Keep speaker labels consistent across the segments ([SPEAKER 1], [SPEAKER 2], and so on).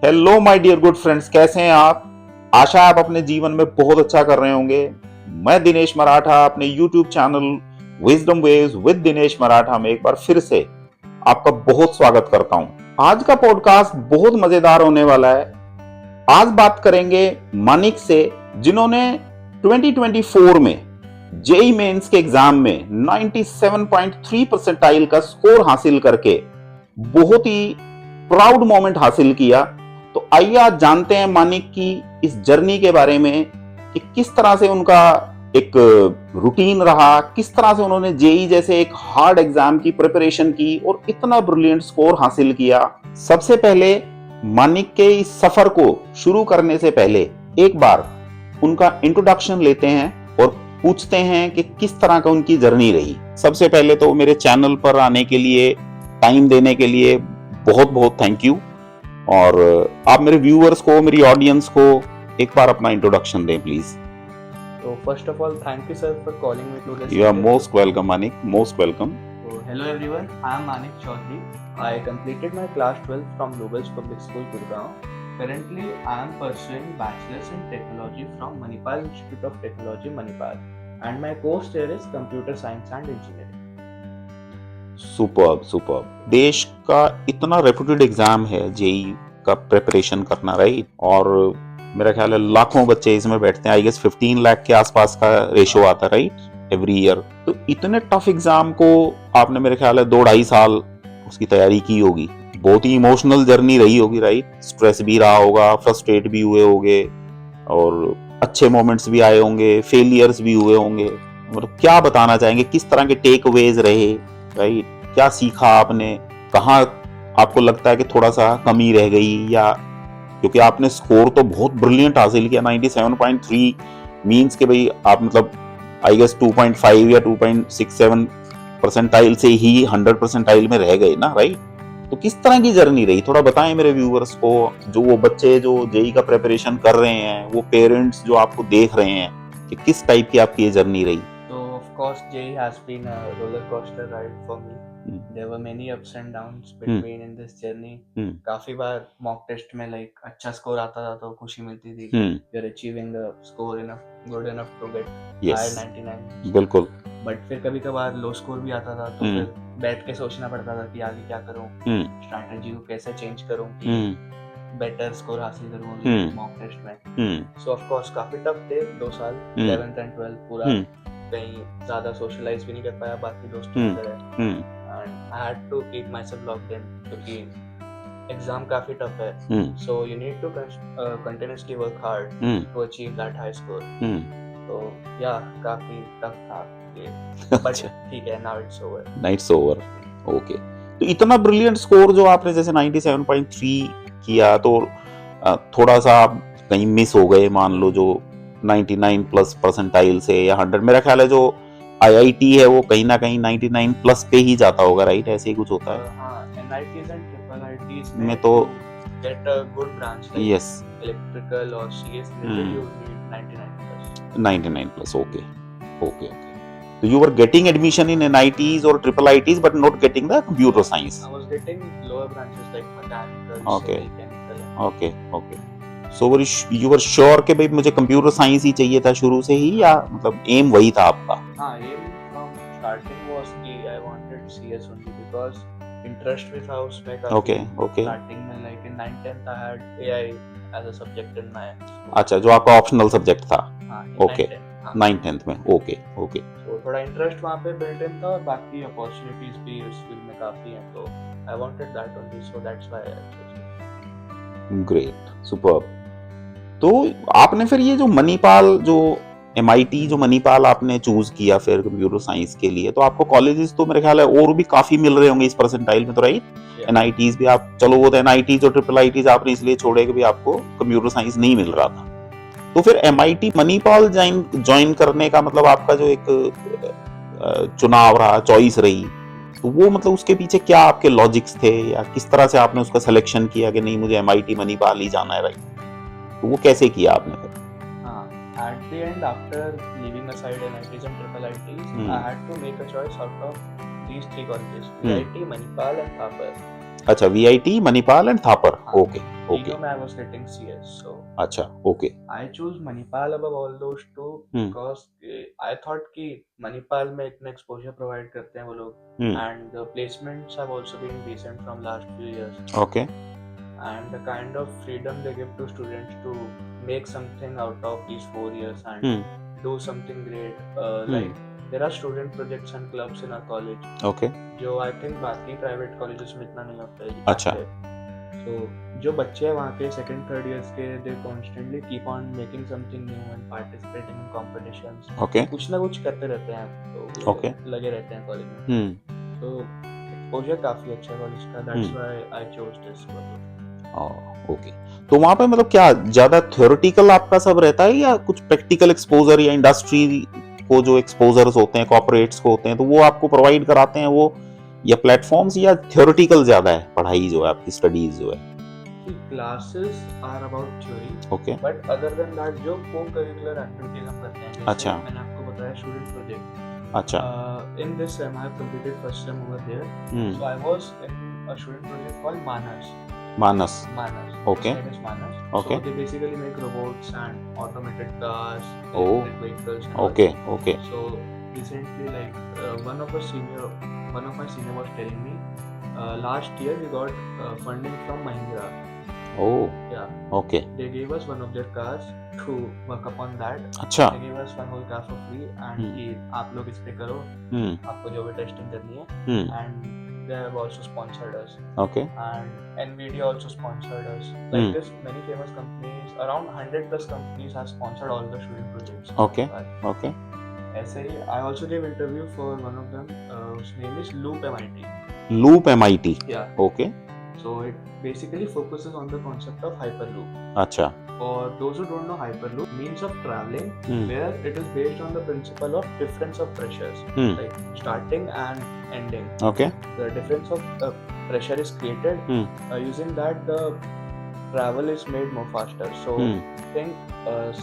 [SPEAKER 1] Hello my dear good friends, कैसे हैं आप? आशा है आप अपने जीवन में बहुत अच्छा कर रहे होंगे। मैं दिनेश मराठा अपने YouTube channel wisdom waves with Dinesh Maratha में एक बार फिर से आपका बहुत स्वागत करता हूं। आज का पॉडकास्ट बहुत मजेदार होने वाला है। आज बात करेंगे मानिक से, जिन्होंने 2024 में जेई मेंस के एग्जाम में 97.3 परसेंटाइल का स्कोर हासिल करके बहुत ही प्राउड मोमेंट हासिल किया। तो आइए आज जानते हैं मानिक की इस जर्नी के बारे में कि किस तरह से उनका एक रूटीन रहा, किस तरह से उन्होंने जेई जैसे एक हार्ड एग्जाम की प्रिपरेशन की और इतना ब्रिलियंट स्कोर हासिल किया। सबसे पहले मानिक के इस सफर को शुरू करने से पहले एक बार उनका इंट्रोडक्शन लेते हैं और पूछते हैं कि किस तरह का उनकी जर्नी रही। सबसे पहले तो मेरे चैनल पर आने के लिए, टाइम देने के लिए बहुत बहुत थैंक यू। और आप मेरे व्यूअर्स को, मेरी ऑडियंस को एक बार अपना इंट्रोडक्शन दें please.
[SPEAKER 2] So first of all, thank you sir for calling me to this.
[SPEAKER 1] You are most welcome Manik, most welcome.
[SPEAKER 2] So hello everyone, I am Manik Chaudhary. I completed my class 12 from Lobels Public School, Gurgaon. Currently, I am pursuing Bachelor's in Technology from Manipal Institute of Technology, Manipal, and my course here is Computer Science and Engineering.
[SPEAKER 1] Superb superb. देश का इतना reputed exam है JEE का preparation करना, right? और मेरा ख्याल है लाखों बच्चे इसमें बैठते हैं। आई गेस 15 लाख के आसपास का रेशो आता है, राइट, एवरी ईयर। तो इतने टफ एग्जाम को आपने मेरे ख्याल है 2-2.5 साल उसकी तैयारी की होगी। बहुत ही इमोशनल जर्नी रही होगी, राइट? स्ट्रेस भी रहा होगा, फ्रस्ट्रेट भी हुए होंगे और अच्छे मोमेंट्स भी आए होंगे, फेलियर्स भी हुए होंगे। मतलब क्या बताना चाहेंगे, किस तरह के टेक अवेज रहे, राइट? क्या सीखा आपने, कहाँ आपको लगता है कि थोड़ा सा कमी रह गई? या क्योंकि आपने स्कोर तो बहुत ब्रिलियंट हासिल किया, 97.3 मींस के भाई आप मतलब आई गेस 2.5 या 2.67 परसेंटाइल से ही 100 परसेंटाइल में रह गए ना, राइट? तो किस तरह की जर्नी रही, थोड़ा बताएं मेरे व्यूअर्स को, जो वो बच्चे जो जेई का प्रिपरेशन कर रहे हैं, वो पेरेंट्स जो आपको देख रहे हैं, कि किस टाइप की आपकी ये जर्नी रही।
[SPEAKER 2] So of course, JEE has been a roller coaster ride for me. There were many ups and downs between in this journey. काफी बार mock test में like अच्छा score आता था तो खुशी मिलती थी कि you're achieving the score enough, good enough to get higher 99.
[SPEAKER 1] बिल्कुल।
[SPEAKER 2] बट फिर कभी कभार लो स्कोर भी आता था तो फिर बैठ के सोचना पड़ता था कि आगे क्या करूं, स्ट्रैटेजी को कैसे चेंज करूं कि बेटर स्कोर हासिल करूं मॉक टेस्ट में। सो ऑफ कोर्स काफी टफ थे 2 साल, 11th and 12th पूरा कहीं ज्यादा सोशलाइज भी नहीं कर पाया बाकी दोस्तों की तरह, and I had to keep my self locked in क्योंकि एग्जाम काफी टफ है। सो you need to continuously work hard to achieve that high score. तो या काफी टफ था ये, बट ठीक है, now it's over.
[SPEAKER 1] Nights over, okay. तो इतना ब्रिलियंट स्कोर जो आपने जैसे 97.3 किया, तो थोड़ा सा आप कहीं मिस हो गए, मान लो जो 99 प्लस परसेंटाइल से या 100, मेरा ख्याल है जो आईआईटी है वो कहीं ना कहीं 99 प्लस पे ही जाता होगा, राइट? ऐसे ही कुछ होता है।
[SPEAKER 2] हाँ, एनआईटीज एंड ट्रिपल आईटीज
[SPEAKER 1] में तो
[SPEAKER 2] get a good branch like
[SPEAKER 1] yes,
[SPEAKER 2] electrical और CS related you need 99 plus.
[SPEAKER 1] 99 plus, okay okay okay. So you were getting admission in NITs or triple ITs but not getting the computer science.
[SPEAKER 2] I was getting lower branches like mechanical,
[SPEAKER 1] Okay.
[SPEAKER 2] civil, chemical.
[SPEAKER 1] Okay, okay. So you were sure कि भाई मुझे computer science ही चाहिए था शुरू से ही, या मतलब M वही था आपका?
[SPEAKER 2] हाँ, aim from starting was कि I wanted CS only because interest भी था उसमें काफी।
[SPEAKER 1] Okay, okay.
[SPEAKER 2] Starting में like in 9th 10th I had AI as a subject in my school.
[SPEAKER 1] अच्छा, जो आपका ऑप्शनल सब्जेक्ट था।
[SPEAKER 2] हाँ,
[SPEAKER 1] Okay. 9th 10th में, ओके ओके।
[SPEAKER 2] तो थोड़ा इंटरेस्ट वहाँ पे बिल्ट इन था और बाकी अपॉर्चुनिटीज भी उस फील्ड में काफी हैं, तो I wanted that only, so that's why I chose it.
[SPEAKER 1] Great, superb. तो आपने फिर ये जो मणिपाल, जो एमआईटी, जो मणिपाल आपने चूज किया फिर कंप्यूटर साइंस के लिए, तो आपको कॉलेजेस तो मेरे ख्याल है और भी काफी मिल रहे होंगे इस परसेंटाइल में, तो राइट? एनआईटीज भी आप, चलो वो तो एनआईटीज और ट्रिपल आईटीज आपने इसलिए छोड़े कि भी आपको कंप्यूटर साइंस नहीं मिल रहा था। तो फिर एमआईटी मणिपाल ज्वाइन करने का मतलब आपका जो एक चुनाव रहा, चॉइस रही, तो वो मतलब उसके पीछे क्या आपके लॉजिक्स थे, या किस तरह से आपने उसका सिलेक्शन किया कि नहीं मुझे एमआईटी मणिपाल ही जाना है, राइट? तो वो कैसे किया आपने फिर?
[SPEAKER 2] At the end, after leaving aside NITs and triple ITs, I had to make a choice out of these 3 colleges: VIT, Manipal and Thapar.
[SPEAKER 1] अच्छा, VIT, Manipal and Thapar, okay. Okay.
[SPEAKER 2] तीनों में I was getting CS. So
[SPEAKER 1] अच्छा, okay.
[SPEAKER 2] I choose Manipal above all those two because I thought कि Manipal में इतना exposure provide करते हैं वो लोग, and the placements have also been decent from last few years.
[SPEAKER 1] Okay.
[SPEAKER 2] And the kind of freedom they give to students to make something out of these 4 years and do something great. Like there are student projects and clubs in our college.
[SPEAKER 1] Okay.
[SPEAKER 2] जो I think बाकी private colleges में इतना नहीं होता है.
[SPEAKER 1] अच्छा.
[SPEAKER 2] So जो बच्चे हैं वहाँ के second third years के they constantly keep on making something new and participating in competitions.
[SPEAKER 1] Okay.
[SPEAKER 2] कुछ ना कुछ करते रहते हैं, तो
[SPEAKER 1] Okay.
[SPEAKER 2] लगे रहते हैं कॉलेज में. तो exposure काफी अच्छा है कॉलेज का. That's why I chose this college.
[SPEAKER 1] Okay. तो वहाँ पे मतलब क्या ज्यादा थ्योरेटिकल आपका सब रहता है या कुछ प्रैक्टिकल एक्सपोजर या इंडस्ट्री को जो एक्सपोजर्स होते हैं कॉर्पोरेट्स को होते हैं तो वो आपको प्रोवाइड कराते हैं वो, या प्लेटफॉर्म्स, या थ्योरेटिकल ज्यादा है पढ़ाई जो है आपकी स्टडीज जो है?
[SPEAKER 2] Classes are about theory.
[SPEAKER 1] Okay.
[SPEAKER 2] But other than that जो co-curricular activities हम करते हैं, जैसे
[SPEAKER 1] अच्छा.
[SPEAKER 2] मैंने आपको बताया स्टूडेंट प्रोजेक्ट.
[SPEAKER 1] अच्छा.
[SPEAKER 2] In this sem I have completed first sem over there. So I was in a student project called Manas.
[SPEAKER 1] Manas. Okay.
[SPEAKER 2] His name is Manas.
[SPEAKER 1] Okay.
[SPEAKER 2] So they basically make robots and automated cars,
[SPEAKER 1] Oh.
[SPEAKER 2] electric vehicles. And
[SPEAKER 1] Okay.
[SPEAKER 2] all.
[SPEAKER 1] Okay.
[SPEAKER 2] So recently, like one of my senior was telling me, last year we got funding from Mahindra.
[SPEAKER 1] Oh.
[SPEAKER 2] Yeah.
[SPEAKER 1] Okay.
[SPEAKER 2] They gave us one of their cars to work upon that.
[SPEAKER 1] अच्छा.
[SPEAKER 2] They gave us one whole car for free and कि आप लोग इस पे करो, आपको जो भी टेस्टिंग करनी है. And they have also sponsored us.
[SPEAKER 1] Okay.
[SPEAKER 2] And Nvidia also sponsored us. Like this, many famous companies, around 100 plus companies have sponsored all the student projects.
[SPEAKER 1] Okay. Okay.
[SPEAKER 2] ऐसे ही, I also gave interview for one of them. His name is Loop MIT.
[SPEAKER 1] Loop MIT.
[SPEAKER 2] Yeah.
[SPEAKER 1] Okay.
[SPEAKER 2] So it basically focuses on the concept of Hyperloop.
[SPEAKER 1] अच्छा.
[SPEAKER 2] For those who don't know, Hyperloop means of traveling where it is based on the principle of difference of pressures, like starting and ending.
[SPEAKER 1] Okay.
[SPEAKER 2] The difference of pressure is created. Using that, the travel is made more faster. So I think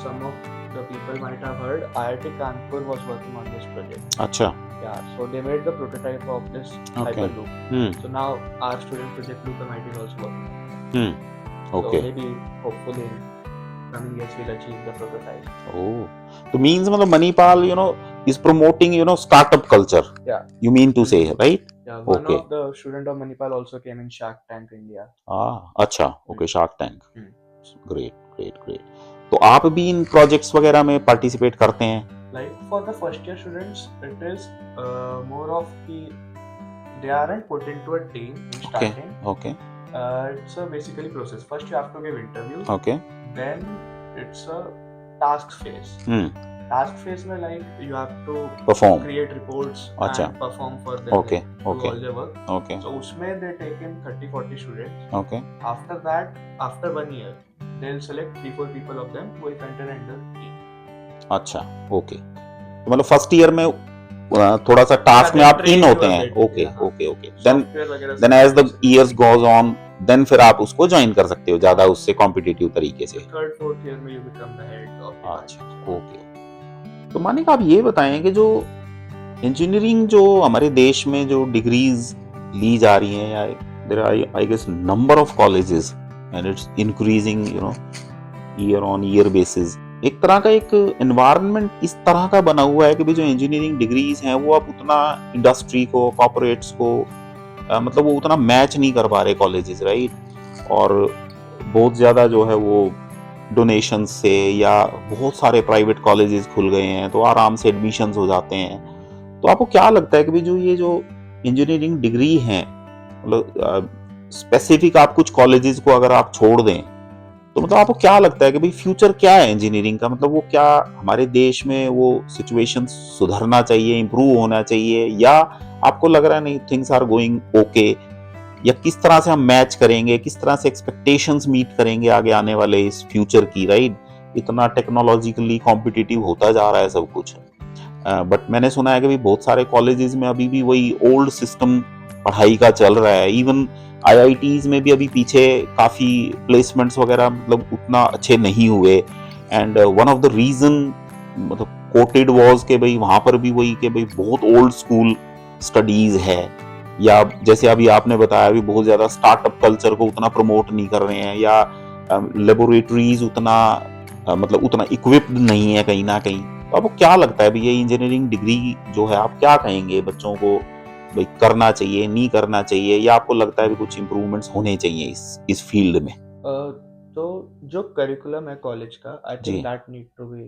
[SPEAKER 2] some of the people might have heard IIT Kanpur was working on this project.
[SPEAKER 1] अच्छा.
[SPEAKER 2] Yeah, so they made the prototype of this Hyperloop. So now our student project Loop MIT is also working.
[SPEAKER 1] Okay.
[SPEAKER 2] So maybe hopefully in coming years we'll achieve the prototype.
[SPEAKER 1] Oh, so means मतलब Manipal, is promoting, startup culture.
[SPEAKER 2] Yeah.
[SPEAKER 1] You mean to say, right?
[SPEAKER 2] Yeah. One
[SPEAKER 1] Okay.
[SPEAKER 2] of the student of Manipal also came in Shark Tank India.
[SPEAKER 1] अच्छा. Okay, Shark Tank. Great. तो आप भी इन projects वगैरह में participate करते हैं?
[SPEAKER 2] Like for the first year students, it is more of they aren't put into a team in starting.
[SPEAKER 1] Okay.
[SPEAKER 2] It's a basically process. First you have to give interviews.
[SPEAKER 1] Okay.
[SPEAKER 2] Then it's a task phase. Task phase में like you have to
[SPEAKER 1] perform,
[SPEAKER 2] create reports
[SPEAKER 1] अच्छा.
[SPEAKER 2] and perform for them.
[SPEAKER 1] Okay.
[SPEAKER 2] Do all their work.
[SPEAKER 1] Okay.
[SPEAKER 2] So उसमें they take in 30-40 students.
[SPEAKER 1] Okay.
[SPEAKER 2] After that, after 1 year, they'll select 3-4 people of them who will enter in the team.
[SPEAKER 1] अच्छा. Okay. तो मतलब first year में थोड़ा सा task में आप in होते हैं. Okay. Then as the years goes on, then फिर आप उसको ज्वाइन कर सकते हो ज्यादा उससे कॉम्पिटिटिव तरीके से.
[SPEAKER 2] थर्ड फोर्थ ईयर में you become the head of.
[SPEAKER 1] अच्छा. ओके. तो मानिक आप ये बताएं कि जो इंजीनियरिंग जो हमारे देश में जो डिग्रीज ली जा रही हैं, या there are I guess number of colleges and it's increasing year on year basis, एक तरह का एक एनवायरनमेंट इस तरह का बना हुआ है कि भी जो इंजीनियरिंग डिग्रीज हैं वो अब उतना इंडस्ट्री को, कॉर्पोरेट्स को मतलब वो उतना मैच नहीं कर पा रहे कॉलेजेस, राइट? और बहुत ज़्यादा जो है वो डोनेशन से, या बहुत सारे प्राइवेट कॉलेजेस खुल गए हैं तो आराम से एडमिशन्स हो जाते हैं. तो आपको क्या लगता है कि भी जो ये जो इंजीनियरिंग डिग्री हैं, मतलब स्पेसिफिक आप कुछ कॉलेजेस को अगर आप छोड़ दें तो मतलब आपको क्या लगता है कि भाई फ्यूचर क्या है इंजीनियरिंग का? मतलब वो क्या हमारे देश में वो सिचुएशन सुधरना चाहिए, इंप्रूव होना चाहिए, या आपको लग रहा है नहीं थिंग्स आर गोइंग ओके, या किस तरह से हम मैच करेंगे, किस तरह से एक्सपेक्टेशंस मीट करेंगे आगे आने वाले इस फ्यूचर की, राइट? इतना टेक्नोलॉजिकली कॉम्पिटिटिव होता जा रहा है सब कुछ. बट मैंने सुना है कि भी बहुत सारे कॉलेजेस में अभी भी वही ओल्ड सिस्टम पढ़ाई का चल रहा है. इवन IITs में भी अभी पीछे काफ़ी प्लेसमेंट्स वगैरह मतलब उतना अच्छे नहीं हुए. And one of the reason मतलब कोटेड वाज के भाई वहाँ पर भी वही कि भाई बहुत ओल्ड स्कूल स्टडीज़ है, या जैसे अभी आपने बताया अभी बहुत ज्यादा स्टार्टअप कल्चर को उतना प्रमोट नहीं कर रहे हैं, या लेबोरेटरीज उतना मतलब उतना इक्विप्ड नहीं है कहीं ना कहीं। तो आपको क्या लगता है भी ये इंजीनियरिंग डिग्री जो है, आप क्या कहेंगे बच्चों को, भाई करना चाहिए नहीं करना चाहिए, या आपको लगता है भी कुछ इम्प्रूवमेंट्स होने चाहिए इस फील्ड में?
[SPEAKER 2] तो जो करिकुलम है कॉलेज का, आई
[SPEAKER 1] जी।
[SPEAKER 2] Think that need to be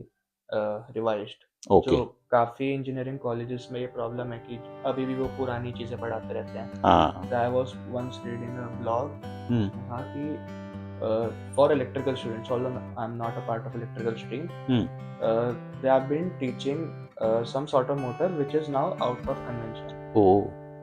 [SPEAKER 2] revised.
[SPEAKER 1] Okay.
[SPEAKER 2] जो काफ़ी इंजीनियरिंग कॉलेजेस में ये प्रॉब्लम है कि अभी भी वो पुरानी चीज़ें पढ़ाते रहते हैं।
[SPEAKER 1] हाँ।
[SPEAKER 2] I was once reading a blog,
[SPEAKER 1] hmm.
[SPEAKER 2] हाँ, कि for electrical students, although I'm not a part of electrical stream, they have been teaching some sort of motor which is now out of convention.
[SPEAKER 1] Oh,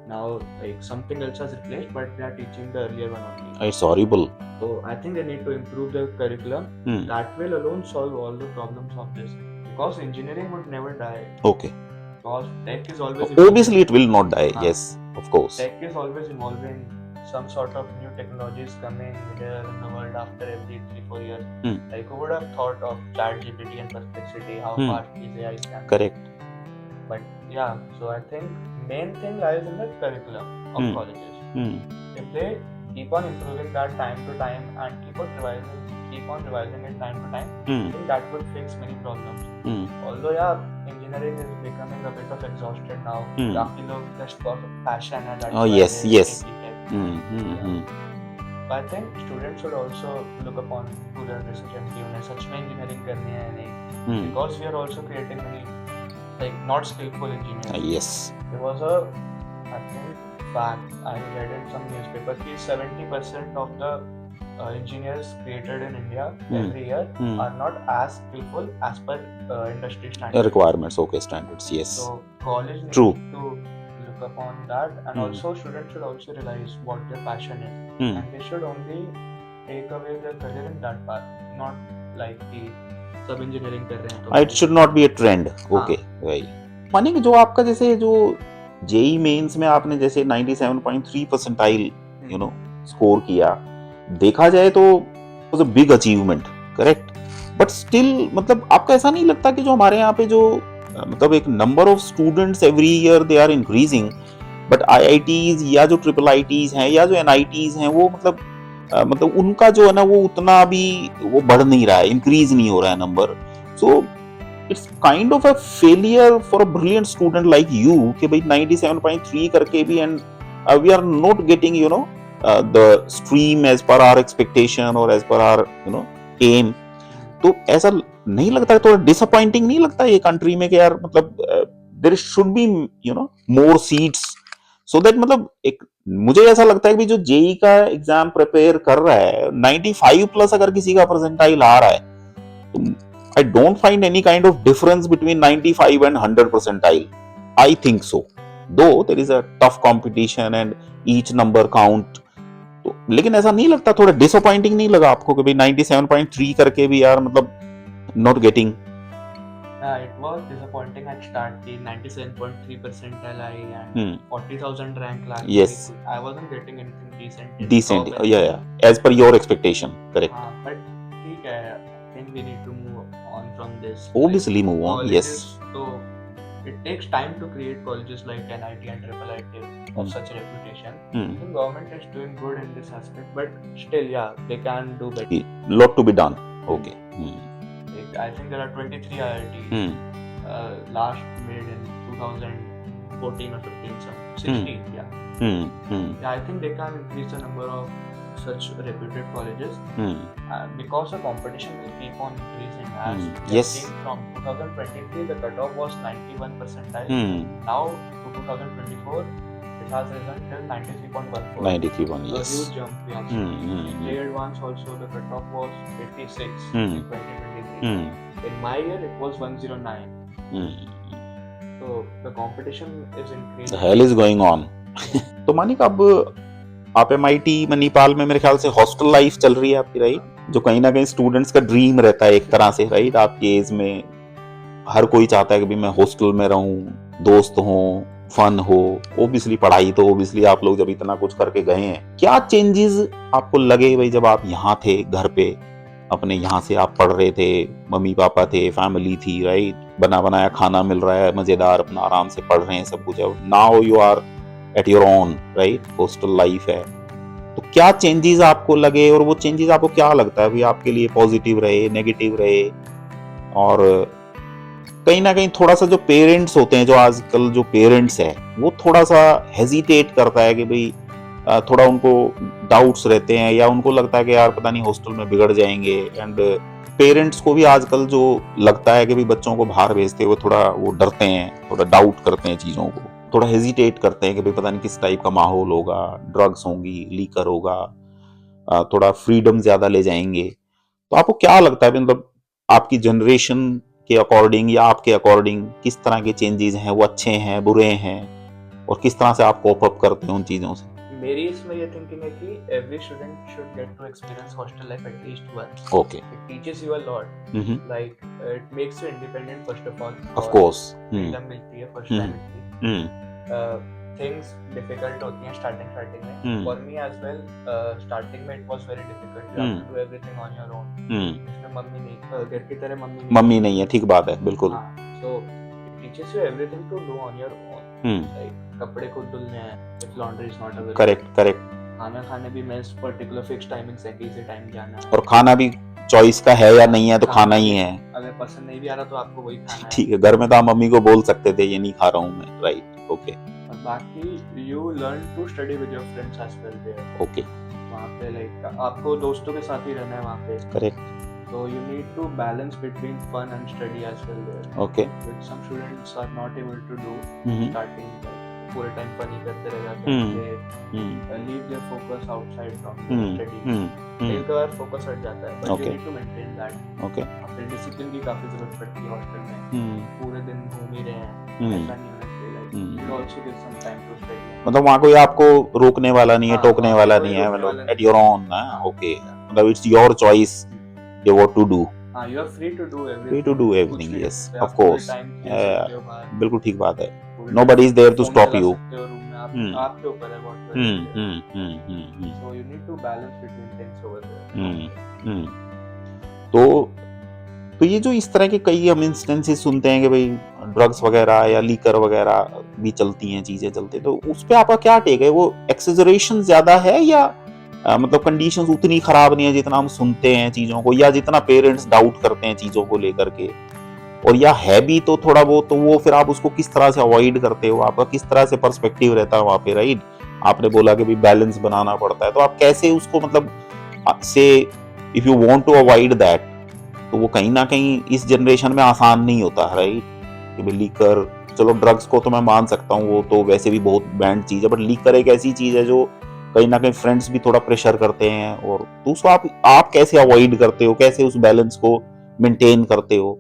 [SPEAKER 2] Now, like something else has replaced, but they are teaching the earlier one only.
[SPEAKER 1] it's horrible.
[SPEAKER 2] So I think they need to improve the curriculum. That will alone solve all the problems of this. Because engineering would never die.
[SPEAKER 1] Okay.
[SPEAKER 2] Because tech is always
[SPEAKER 1] Obviously it will not die. Yes, of course.
[SPEAKER 2] Tech is always evolving. Some sort of new technologies coming here in the world after every 3-4 years. Like who would have thought of ChatGPT and Perplexity, how fast these AIs can.
[SPEAKER 1] Correct.
[SPEAKER 2] But yeah, so I think main thing lies in the curriculum of colleges. If they keep on improving that time to time and keep on revising it time to time, I think that would fix many problems. Although yeah, engineering is becoming a bit of exhausted now. काफी लोग just got a passion and that's
[SPEAKER 1] Oh
[SPEAKER 2] why
[SPEAKER 1] yes,
[SPEAKER 2] they
[SPEAKER 1] yes.
[SPEAKER 2] take it.
[SPEAKER 1] Yeah.
[SPEAKER 2] But I think students should also look upon to their decision कि उन्हें सच में engineering करनी है या नहीं. Because we are also creating many like not skillful engineers.
[SPEAKER 1] Yes.
[SPEAKER 2] There was a, I think, fact I read in some newspaper कि 70% of the engineers created in India every year are not as skillful as per industry standards.
[SPEAKER 1] Requirements, okay, standards, yes.
[SPEAKER 2] So college needs
[SPEAKER 1] True.
[SPEAKER 2] to look upon that, and also students should also realize what their passion is, and they should only take away their career in that path, not like the सब engineering कर रहे हैं तो
[SPEAKER 1] It should not be a trend. Okay, right. माने कि जो आपका जैसे जो जेई मेंस में आपने जैसे 97.3 परसेंटाइल स्कोर किया, देखा जाए तो was a big achievement, correct? But still मतलब आपको ऐसा नहीं लगता कि जो हमारे यहाँ पे जो मतलब एक number of students every year they are increasing, but IITs या जो ट्रिपल आईटीज हैं या जो एनआईटीज हैं वो मतलब उनका जो है ना वो उतना भी वो बढ़ नहीं रहा है, इंक्रीज नहीं हो रहा है number. So it's kind of a failure for a brilliant student like you कि भाई 97.3 करके भी and we are not getting the stream as per our expectation or as per our aim। तो ऐसा नहीं लगता, थोड़ा डिसअपॉइंटिंग नहीं लगता ये कंट्री में कि यार मतलब there should be more seats so that मतलब एक मुझे ऐसा लगता है कि जो जेई का एग्जाम प्रिपेयर कर रहा है 95 प्लस अगर किसी का परसेंटाइल आ रहा है तो I don't find any kind of difference between 95 and 100 percentile. I think so, though there is a tough competition and each number count. तो लेकिन ऐसा नहीं लगता, थोड़ा डिसअपॉइंटिंग नहीं लगा आपको कि भाई 97.3 करके भी यार मतलब not getting?
[SPEAKER 2] It was disappointing at start कि 97.3 percentile I and 40,000 rank lag.
[SPEAKER 1] Yes.
[SPEAKER 2] I wasn't getting anything
[SPEAKER 1] decent, yeah, as per your expectation, correct.
[SPEAKER 2] But ठीक है, I think we need to move on from this.
[SPEAKER 1] Obviously move on, yes.
[SPEAKER 2] So it takes time to create colleges like NIT and Triple IT of such reputation. I think government is doing good in this aspect, but still, yeah, they can do better.
[SPEAKER 1] Lot to be done. Okay.
[SPEAKER 2] I think there are 23 IITs last made in 2014 or 15, 16, yeah. Yeah, I think they can increase the number of such reputed colleges because the competition will keep on increasing. As
[SPEAKER 1] yes.
[SPEAKER 2] From 2023, the cutoff was 91 percentile. Now to 2024, it has risen till 93.14.
[SPEAKER 1] 93.1, yes.
[SPEAKER 2] A huge jump, we have seen. Layered ones also, the cutoff was 86 in 2023. In my year, it was 109. So the competition is increasing.
[SPEAKER 1] The hell is going on. तो मानिक अब आप MIT Manipal में मेरे ख्याल से hostel life चल रही है आपकी, राइट? जो कहीं ना कहीं स्टूडेंट्स का ड्रीम रहता है एक तरह से, राइट? आपकी एज में हर कोई चाहता है कि भाई मैं हॉस्टल में रहूं, दोस्त हो, फन हो। ओबियसली पढ़ाई तो ओबियसली आप लोग जब इतना कुछ करके गए हैं, क्या चेंजेस आपको लगे भाई जब आप यहाँ थे घर पे अपने, यहाँ से आप पढ़ रहे थे, मम्मी पापा थे, फैमिली थी, राइट? बना बनाया खाना मिल रहा है, मजेदार, अपना आराम से पढ़ रहे हैं सब कुछ। अब now you are at your own, right, hostel life है, तो क्या चेंजेस आपको लगे और वो चेंजेस आपको क्या लगता है भी आपके लिए पॉजिटिव रहे, नेगेटिव रहे? और कहीं ना कहीं थोड़ा सा जो पेरेंट्स होते हैं, जो आजकल जो पेरेंट्स है, वो थोड़ा सा हेजिटेट करता है कि भाई थोड़ा उनको डाउट्स रहते हैं, या उनको लगता है कि यार पता नहीं हॉस्टल में बिगड़ जाएंगे। एंड पेरेंट्स को भी आजकल जो लगता है कि भाई बच्चों को बाहर भेजते हुए थोड़ा वो डरते हैं, थोड़ा डाउट करते हैं चीज़ों को, थोड़ा हेजिटेट करते हैं कि भाई पता नहीं किस टाइप का माहौल होगा, ड्रग्स होंगी, लीकर होगा, थोड़ा फ्रीडम ज़्यादा ले जाएंगे। तो आपको क्या लगता है, मतलब आपकी जनरेशन के अकॉर्डिंग या आपके अकॉर्डिंग किस तरह के चेंजेस हैं, वो अच्छे हैं, बुरे हैं, और किस तरह से आप कोप अप करते हैं उन चीज़ों से?
[SPEAKER 2] मेरी इसमें ये थिंकिंग है कि every student should get to experience hostel life at least once.
[SPEAKER 1] Okay.
[SPEAKER 2] It teaches you a lot. Like it makes you independent first of all.
[SPEAKER 1] Of course.
[SPEAKER 2] Freedom मिलती है फर्स्ट टाइम इतनी. Things difficult होती हैं starting में. For me as well, starting में it was very difficult. You have to do everything on your own. इसमें mummy नहीं, घर की तरह मम्मी नहीं है. ठीक बात है, बिल्कुल. So it teaches you everything to do on your own. Like कपड़े खुद धुलने हैं if laundry is not available. Correct. खाना खाने भी मेस पर्टिकुलर फिक्स टाइमिंग्स है कि इसी टाइम जाना है. और खाना भी चॉइस का है या नहीं है, तो खाना ही है. अगर पसंद नहीं भी आ रहा तो आपको वही खाना है. ठीक है. घर में तो आप मम्मी को बोल सकते थे ये नहीं खा रहा हूँ मैं, राइट. ओके. बाकी you learn to study with your friends as well there. Okay. वहाँ पे लाइक आपको दोस्तों के साथ ही रहना है वहाँ पे. Correct. So you need to balance between fun and study as well there. Okay. Which some students are not able to do. Starting like पूरे टाइम फन ही करते रह जाते हैं. They leave their focus outside from study. एक बार focus हट जाता है. But you need to maintain that. Okay. अपने डिसिप्लिन की काफी जरूरत पड़ती है हॉस्टल में. पूरे दिन घूम ही रहे हैं. ऐसा नहीं होना चाहिए. Like you also give some time to study. मतलब वहाँ कोई आपको रोकने वाला नहीं है, टोकने वाला नहीं है, मतलब at your own ना. Okay. मतलब it's your choice. What to do? You are free to do everything. Free to do everything. Yes, of course. बिल्कुल ठीक बात है. Nobody is there to stop you. आपके ऊपर है what to do. So you need to balance between things over there. तो ये जो इस तरह के कई हम इंस्टेंसेस सुनते हैं कि भाई ड्रग्स वगैरह या लीकर वगैरह भी चलती हैं, चीजें चलती हैं, तो उस पे आपका क्या टेक है? वो एक्सेजरेशन ज्यादा है या मतलब कंडीशंस उतनी खराब नहीं है जितना हम सुनते हैं चीजों को, या जितना पेरेंट्स डाउट करते हैं चीजों को लेकर के? और या है भी तो थोड़ा बहुत, तो वो फिर आप उसको किस तरह से अवॉइड करते हो? आपका किस तरह से पर्सपेक्टिव रहता है वहाँ पे, राइट? आपने बोला कि भी बैलेंस बनाना पड़ता है, तो आप कैसे उसको, मतलब से if you want to avoid that, तो वो कहीं ना कहीं इस जनरेशन में आसान नहीं होता, राइट? कि भाई लीकर, चलो ड्रग्स को तो मैं मान सकता हूँ, वो तो वैसे भी बहुत बैंड चीज है, बट लीकर एक ऐसी चीज है जो कहीं ना कहीं फ्रेंड्स भी थोड़ा प्रेशर करते हैं, और तो उसको आप कैसे अवॉइड करते हो? कैसे उस बैलेंस को मेंटेन करते हो?